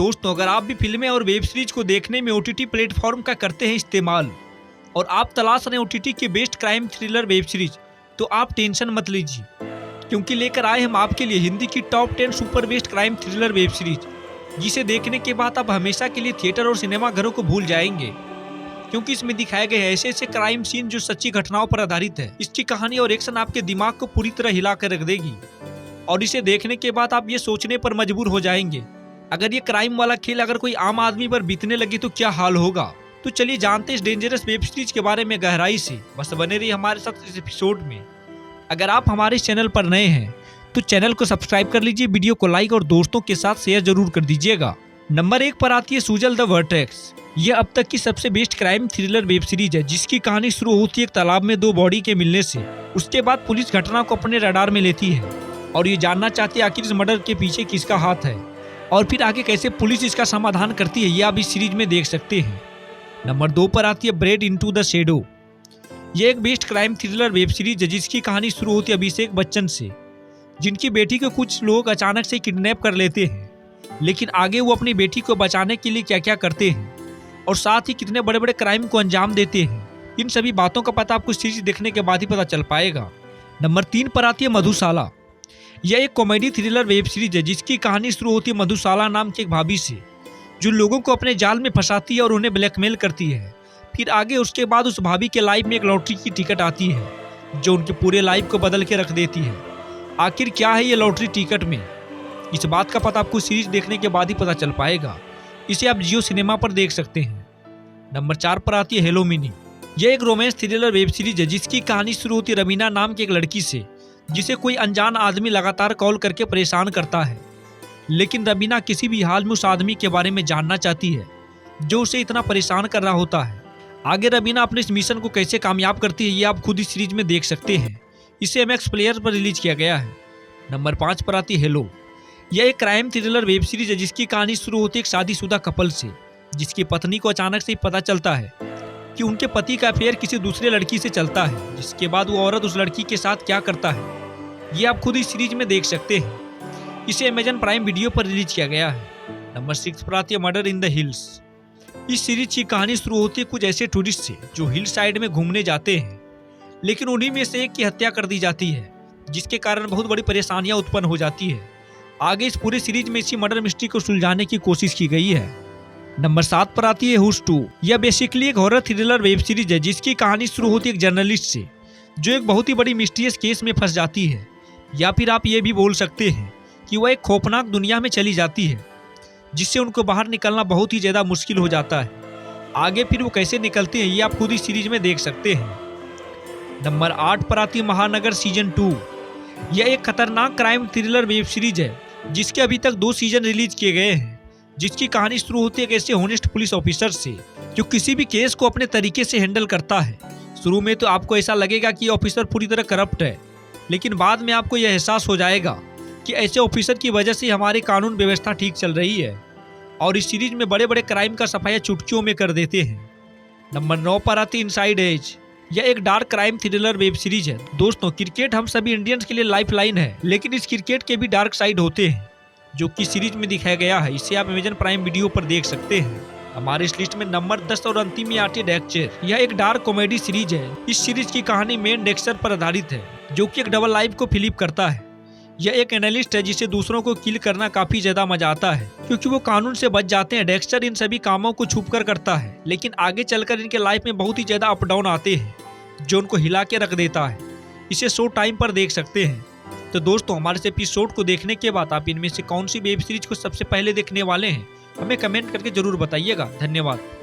दोस्तों, अगर आप भी फिल्में और वेब सीरीज को देखने में OTT प्लेटफॉर्म का करते हैं इस्तेमाल और आप तलाश रहे हैं OTT के best crime thriller web series, तो आप टेंशन मत लीजिए, क्योंकि लेकर आए हम आपके लिए हिंदी की top 10 super best crime thriller web series, जिसे देखने के बाद आप हमेशा के लिए थिएटर और सिनेमा घरों को भूल जाएंगे, क्योंकि इसमें दिखाए गए ऐसे ऐसे क्राइम सीन जो सच्ची घटनाओं पर आधारित है। इसकी कहानी और एक्शन आपके दिमाग को पूरी तरह हिला कर रख देगी और इसे देखने के बाद आप ये सोचने पर मजबूर हो जाएंगे, अगर ये क्राइम वाला खेल अगर कोई आम आदमी पर बीतने लगे तो क्या हाल होगा। तो चलिए जानते हैं इस डेंजरस वेब सीरीज के बारे में गहराई से। बस बने रहिए हमारे साथ इस एपिसोड में। अगर आप हमारे चैनल पर नए हैं तो चैनल को सब्सक्राइब कर लीजिए, वीडियो को लाइक और दोस्तों के साथ शेयर जरूर कर दीजिएगा। नंबर 1 पर आती है सुजल द वर्टेक्स। यह अब तक की सबसे best crime thriller web series है, जिसकी कहानी शुरू होती है एक तालाब में 2 बॉडी के मिलने से। उसके बाद पुलिस घटना को अपने रडार में लेती है और ये जानना चाहती है आखिर इस मर्डर के पीछे किसका हाथ है और फिर आगे कैसे पुलिस इसका समाधान करती है, ये आप इस सीरीज में देख सकते हैं। नंबर 2 पर आती है ब्रेड इनटू द शैडो। यह एक best crime thriller web series है, जिसकी कहानी शुरू होती है अभिषेक बच्चन से, जिनकी बेटी को कुछ लोग अचानक से किडनैप कर लेते हैं, लेकिन आगे वो अपनी बेटी को बचाने के लिए क्या क्या करते हैं और साथ ही कितने बड़े बड़े क्राइम को अंजाम देते हैं, इन सभी बातों का पता आपको सीरीज देखने के बाद ही पता चल पाएगा। नंबर 3 पर आती है मधुशाला। यह एक कॉमेडी थ्रिलर वेब सीरीज है, जिसकी कहानी शुरू होती है मधुशाला नाम की एक भाभी से, जो लोगों को अपने जाल में फंसाती है और उन्हें ब्लैकमेल करती है। फिर आगे उसके बाद उस भाभी के लाइफ में एक लॉटरी की टिकट आती है, जो उनके पूरे लाइफ को बदल के रख देती है। आखिर क्या है ये लॉटरी टिकट में, इस बात का पता आपको सीरीज देखने के बाद ही पता चल पाएगा। इसे आप जियो सिनेमा पर देख सकते हैं। नंबर 4 पर आती है हेलो मिनी। यह एक रोमांस थ्रिलर वेब सीरीज है, जिसकी कहानी शुरू होती है रवीना नाम की एक लड़की से, जिसे कोई अनजान आदमी लगातार कॉल करके परेशान करता है, लेकिन रवीना किसी भी हाल में उस आदमी के बारे में जानना चाहती है जो उसे इतना परेशान कर रहा होता है। आगे रवीना अपने इस मिशन को कैसे कामयाब करती है, ये आप खुद इस सीरीज में देख सकते हैं। इसे MX प्लेयर पर रिलीज किया गया है। नंबर 5 पर आती है हेलो। यह एक क्राइम थ्रिलर वेब सीरीज है, जिसकी कहानी शुरू होती है एक शादीशुदा कपल से, जिसकी पत्नी को अचानक से पता चलता है कि उनके पति का अफेयर किसी दूसरे लड़की से चलता है, जिसके बाद वो औरत उस लड़की के साथ क्या करता है, ये आप खुद इस सीरीज में देख सकते हैं। इसे Amazon प्राइम वीडियो पर रिलीज किया गया है। नंबर 6 पर आती है मर्डर इन द हिल्स। इस सीरीज की कहानी शुरू होती है कुछ ऐसे टूरिस्ट से, जो हिल साइड में घूमने जाते हैं, लेकिन उन्हीं में से एक की हत्या कर दी जाती है, जिसके कारण बहुत बड़ी परेशानियां उत्पन्न हो जाती है। आगे इस पूरे सीरीज में इसी मर्डर मिस्ट्री को सुलझाने की कोशिश की गई है। नंबर 7 पर आती है हुश 2। यह बेसिकली एक हॉरर थ्रिलर वेब सीरीज है, जिसकी कहानी शुरू होती है एक जर्नलिस्ट से, जो एक बहुत ही बड़ी मिस्टीरियस केस में फंस जाती है, या फिर आप ये भी बोल सकते हैं कि वह एक खौफनाक दुनिया में चली जाती है, जिससे उनको बाहर निकलना बहुत ही ज़्यादा मुश्किल हो जाता है। आगे फिर वो कैसे निकलते हैं, ये आप खुद इस सीरीज में देख सकते हैं। नंबर 8 पर आती है महानगर सीजन 2। यह एक खतरनाक क्राइम थ्रिलर वेब सीरीज है, जिसके अभी तक 2 सीजन रिलीज किए गए हैं, जिसकी कहानी शुरू होती है एक ऐसे होनेस्ट पुलिस ऑफिसर से, जो किसी भी केस को अपने तरीके से हैंडल करता है। शुरू में तो आपको ऐसा लगेगा कि ऑफिसर पूरी तरह करप्ट है, लेकिन बाद में आपको यह एहसास हो जाएगा कि ऐसे ऑफिसर की वजह से हमारी कानून व्यवस्था ठीक चल रही है, और इस सीरीज में बड़े बड़े क्राइम का सफाया चुटकियों में कर देते हैं। नंबर 9 पर आती है इनसाइड एज। यह एक dark crime thriller web series है। दोस्तों, क्रिकेट हम सभी इंडियंस के लिए लाइफ लाइन है, लेकिन इस क्रिकेट के भी डार्क साइड होते हैं, जो कि सीरीज में दिखाया गया है। इसे आप Amazon प्राइम वीडियो पर देख सकते हैं। हमारे इस लिस्ट में नंबर 10 और अंतिम में आती है डेक्स्टर। यह एक डार्क कॉमेडी सीरीज है। इस सीरीज की कहानी मेन डेक्स्टर पर आधारित है, जो कि एक डबल लाइफ को फिलिप करता है। यह एक एनालिस्ट है, जिसे दूसरों को किल करना काफी ज्यादा मजा आता है, क्योंकि वो कानून से बच जाते हैं। डेक्स्टर इन सभी कामों को छुप कर करता है, लेकिन आगे चलकर इनके लाइफ में बहुत ही ज्यादा अप डाउन आते हैं, जो उनको हिला के रख देता है। इसे शो टाइम पर देख सकते हैं। तो दोस्तों, हमारे इस एपिसोड को देखने के बाद आप इनमें से कौन सी वेब सीरीज को सबसे पहले देखने वाले हैं, हमें कमेंट करके जरूर बताइएगा। धन्यवाद।